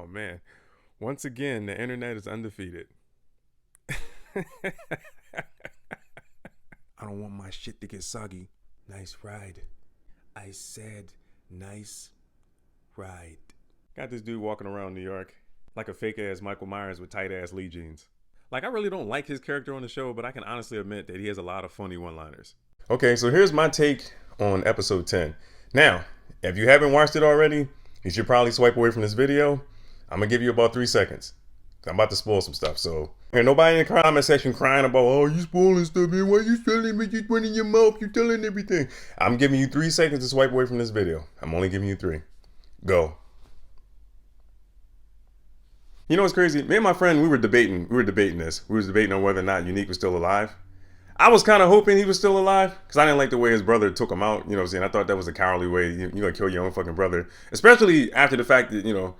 Oh man. Once again, the internet is undefeated. I don't want my shit to get soggy. Nice ride. I said nice ride. Got this dude walking around New York like a fake ass Michael Myers with tight ass Lee jeans. Like, I really don't like his character on the show, but I can honestly admit that he has a lot of funny one liners. Okay, so here's my take on episode 10. Now, if you haven't watched it already, you should probably swipe away from this video. I'm gonna give you about 3 seconds. I'm about to spoil some stuff, so nobody in the comment section crying about, oh, you spoiling stuff, man. Why you telling me? You running your mouth, you telling everything. I'm giving you 3 seconds to swipe away from this video. I'm only giving you 3. Go. You know what's crazy? Me and my friend, we were debating this. We was debating on whether or not Unique was still alive. I was kind of hoping he was still alive because I didn't like the way his brother took him out. You know what I'm saying? I thought that was a cowardly way. You're going to kill your own fucking brother. Especially after the fact that,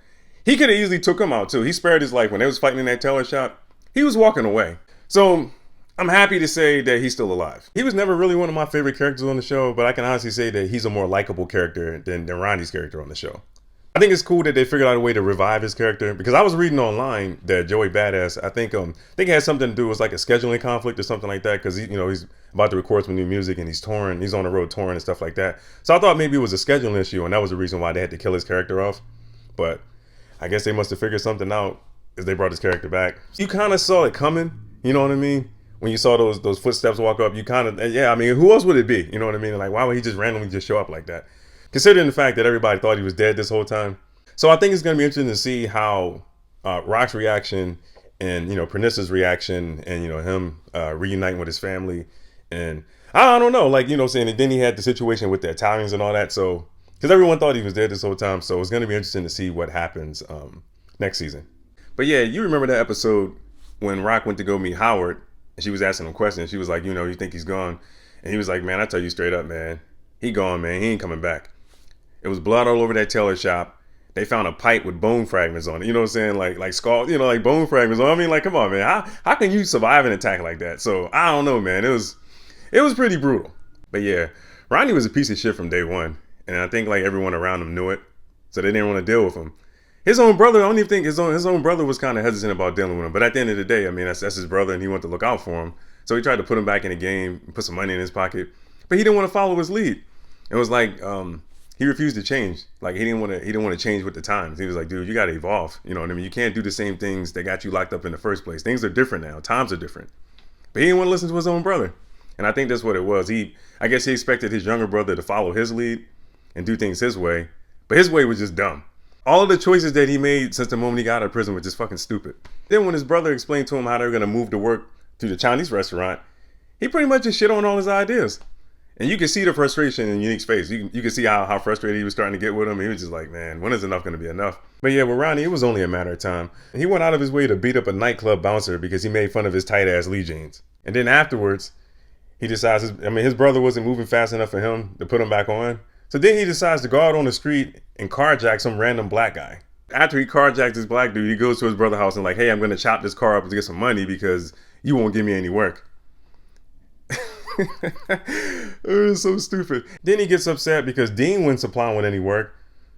he could have easily took him out too. He spared his life when they was fighting in that tailor shop. He was walking away. So I'm happy to say that he's still alive. He was never really one of my favorite characters on the show, but I can honestly say that he's a more likable character than Ronnie's character on the show. I think it's cool that they figured out a way to revive his character because I was reading online that Joey Badass, I think it had something to do with like a scheduling conflict or something like that because he's about to record some new music and he's touring, he's on the road touring and stuff like that. So I thought maybe it was a scheduling issue and that was the reason why they had to kill his character off. But I guess they must have figured something out as they brought his character back. You kind of saw it coming, you know what I mean? When you saw those footsteps walk up, you kind of, yeah, I mean, who else would it be? You know what I mean? Like, why would he just randomly just show up like that? Considering the fact that everybody thought he was dead this whole time. So I think it's going to be interesting to see how Rock's reaction and, Pernissa's reaction and, him reuniting with his family. And I don't know, like, saying, and then he had the situation with the Italians and all that. So, because everyone thought he was dead this whole time. So it's going to be interesting to see what happens next season. But yeah, you remember that episode when Rock went to go meet Howard and she was asking him questions. She was like, you think he's gone? And he was like, man, I tell you straight up, man, he gone, man. He ain't coming back. It was blood all over that tailor shop. They found a pipe with bone fragments on it. You know what I'm saying? Like skull, like bone fragments on it. I mean, like, come on, man. How can you survive an attack like that? So I don't know, man. It was pretty brutal. But yeah, Ronnie was a piece of shit from day one. And I think like everyone around him knew it. So they didn't want to deal with him. His own brother, I don't even think his own brother was kind of hesitant about dealing with him. But at the end of the day, I mean, that's his brother and he wanted to look out for him. So he tried to put him back in the game, put some money in his pocket. But he didn't want to follow his lead. It was like, he refused to change. Like he didn't want to change with the times. He was like, dude, you got to evolve. You know what I mean? You can't do the same things that got you locked up in the first place. Things are different now. Times are different. But he didn't want to listen to his own brother. And I think that's what it was. I guess he expected his younger brother to follow his lead and do things his way. But his way was just dumb. All of the choices that he made since the moment he got out of prison were just fucking stupid. Then when his brother explained to him how they were going to move to work through the Chinese restaurant, he pretty much just shit on all his ideas. And you can see the frustration in Unique's face. You can see how frustrated he was starting to get with him. He was just like, man, when is enough going to be enough? But yeah, with Ronnie, it was only a matter of time. He went out of his way to beat up a nightclub bouncer because he made fun of his tight-ass Lee jeans. And then afterwards, he decides, his brother wasn't moving fast enough for him to put him back on. So then he decides to go out on the street and carjack some random black guy. After he carjacked this black dude, he goes to his brother's house and like, hey, I'm going to chop this car up to get some money because you won't give me any work. It was so stupid. Then he gets upset because Dean wouldn't supply him with any work.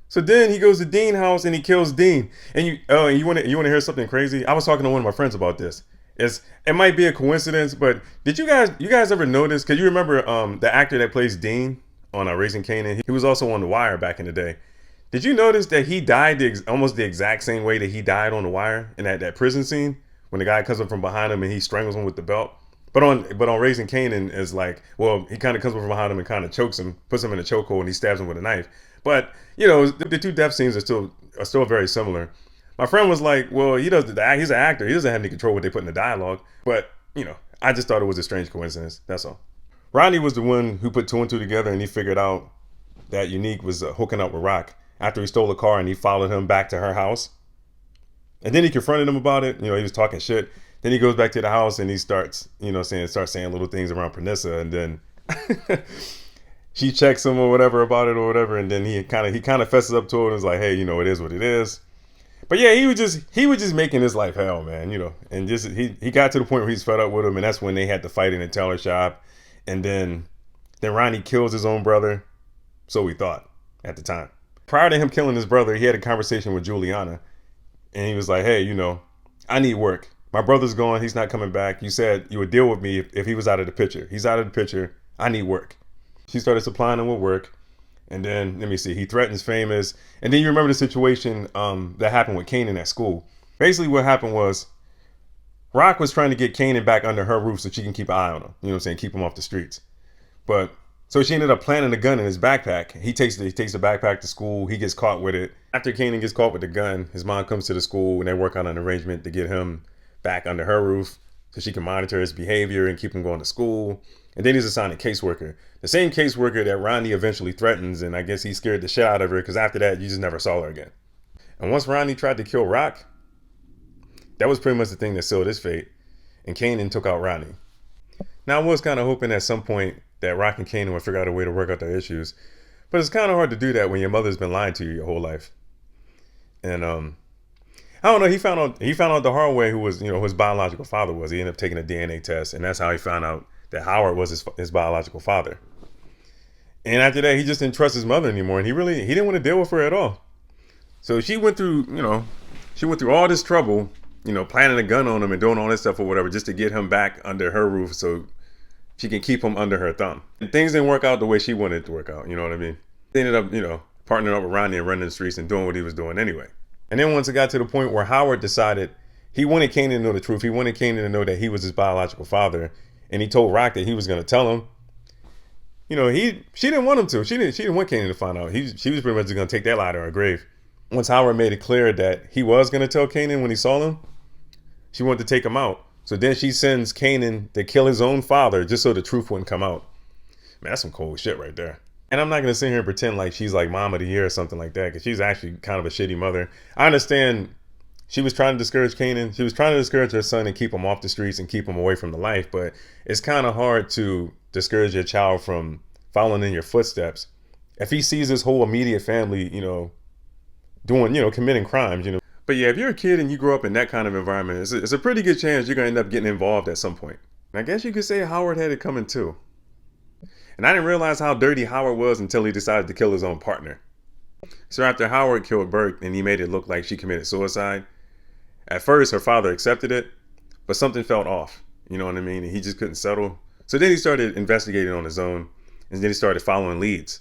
So then he goes to Dean's house and he kills Dean. And you want to hear something crazy? I was talking to one of my friends about this. It might be a coincidence, but did you guys ever notice? Because you remember the actor that plays Dean on Raising Kanan? He was also on The Wire back in the day. Did you notice that he died almost the exact same way that he died on The Wire in that prison scene when the guy comes up from behind him and he strangles him with the belt? But on Raising Kanan is like, well, he kind of comes up from behind him and kind of chokes him, puts him in a chokehold, and he stabs him with a knife. But the two death scenes are still very similar. My friend was like, well, he's an actor, he doesn't have any control what they put in the dialogue. But I just thought it was a strange coincidence. That's all. Ronnie was the one who put 2 and 2 together, and he figured out that Unique was hooking up with Rock after he stole a car, and he followed him back to her house. And then he confronted him about it. He was talking shit. Then he goes back to the house and he starts saying little things around Pernissa, and then she checks him or whatever about it or whatever, and then he kind of fesses up to it and is like, hey, it is what it is. But yeah, he was just making his life hell, man, and just he got to the point where he's fed up with him, and that's when they had to fight in the tailor shop, and then Ronnie kills his own brother, so we thought at the time. Prior to him killing his brother, he had a conversation with Juliana. And he was like, hey, I need work. My brother's gone. He's not coming back. You said you would deal with me if he was out of the picture. He's out of the picture. I need work. She started supplying him with work. And then, let me see, he threatens Famous. And then you remember the situation that happened with Kanan at school. Basically what happened was Rock was trying to get Kanan back under her roof so she can keep an eye on him. You know what I'm saying? Keep him off the streets. But so she ended up planting a gun in his backpack. He takes the backpack to school. He gets caught with it. After Kanan gets caught with the gun, his mom comes to the school and they work out an arrangement to get him back under her roof so she can monitor his behavior and keep him going to school. And then he's assigned a caseworker. The same caseworker that Ronnie eventually threatens, and I guess he scared the shit out of her because after that, you just never saw her again. And once Ronnie tried to kill Rock, that was pretty much the thing that sealed his fate. And Kanan took out Ronnie. Now, I was kind of hoping at some point that Rock and Kanan would figure out a way to work out their issues. But it's kind of hard to do that when your mother's been lying to you your whole life. And I don't know, he found out the hard way who was, his biological father was. He ended up taking a DNA test, and that's how he found out that Howard was his biological father. And after that, he just didn't trust his mother anymore, and he didn't want to deal with her at all. So she went through all this trouble, planting a gun on him and doing all this stuff or whatever, just to get him back under her roof so she can keep him under her thumb. And things didn't work out the way she wanted it to work out, you know what I mean? They ended up, partnering up with Ronnie and running the streets and doing what he was doing anyway. And then once it got to the point where Howard decided he wanted Kanan to know the truth, he wanted Kanan to know that he was his biological father, and he told Rock that he was going to tell him. She didn't want him to. She didn't want Kanan to find out. She was pretty much just going to take that lie to her grave. Once Howard made it clear that he was going to tell Kanan when he saw him, she wanted to take him out. So then she sends Kanan to kill his own father just so the truth wouldn't come out. Man, that's some cold shit right there. And I'm not going to sit here and pretend like she's like mom of the year or something like that, because she's actually kind of a shitty mother. I understand she was trying to discourage Kanan. She was trying to discourage her son and keep him off the streets and keep him away from the life. But it's kind of hard to discourage your child from following in your footsteps if he sees his whole immediate family, doing, committing crimes, But yeah, if you're a kid and you grow up in that kind of environment, it's a pretty good chance you're going to end up getting involved at some point. And I guess you could say Howard had it coming too. And I didn't realize how dirty Howard was until he decided to kill his own partner. So after Howard killed Burke and he made it look like she committed suicide, at first her father accepted it, but something felt off. You know what I mean? And he just couldn't settle. So then he started investigating on his own, and then he started following leads.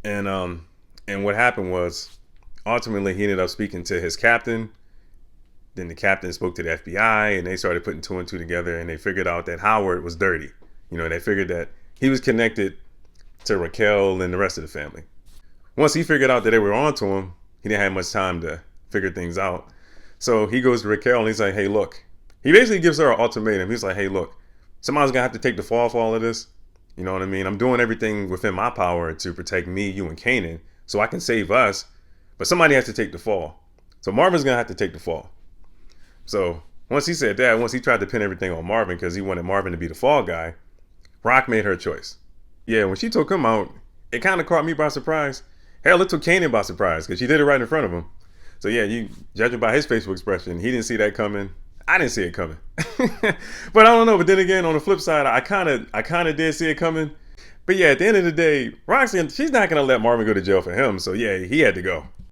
And what happened was, ultimately he ended up speaking to his captain. Then the captain spoke to the FBI, and they started putting two and two together, and they figured out that Howard was dirty. They figured that he was connected to Raquel and the rest of the family. Once he figured out that they were onto him, he didn't have much time to figure things out. So he goes to Raquel and he's like, hey, look. He basically gives her an ultimatum. He's like, hey, look, somebody's going to have to take the fall for all of this. You know what I mean? I'm doing everything within my power to protect me, you, and Kanan so I can save us. But somebody has to take the fall. So Marvin's going to have to take the fall. So once he said that, once he tried to pin everything on Marvin because he wanted Marvin to be the fall guy, Rock made her choice. Yeah, when she took him out, it kind of caught me by surprise. Hell, it took Kanan by surprise because she did it right in front of him. So yeah, you judging by his facial expression, he didn't see that coming. I didn't see it coming. But I don't know. But then again, on the flip side, I kind of did see it coming. But yeah, at the end of the day, Roxanne, she's not going to let Marvin go to jail for him. So yeah, he had to go.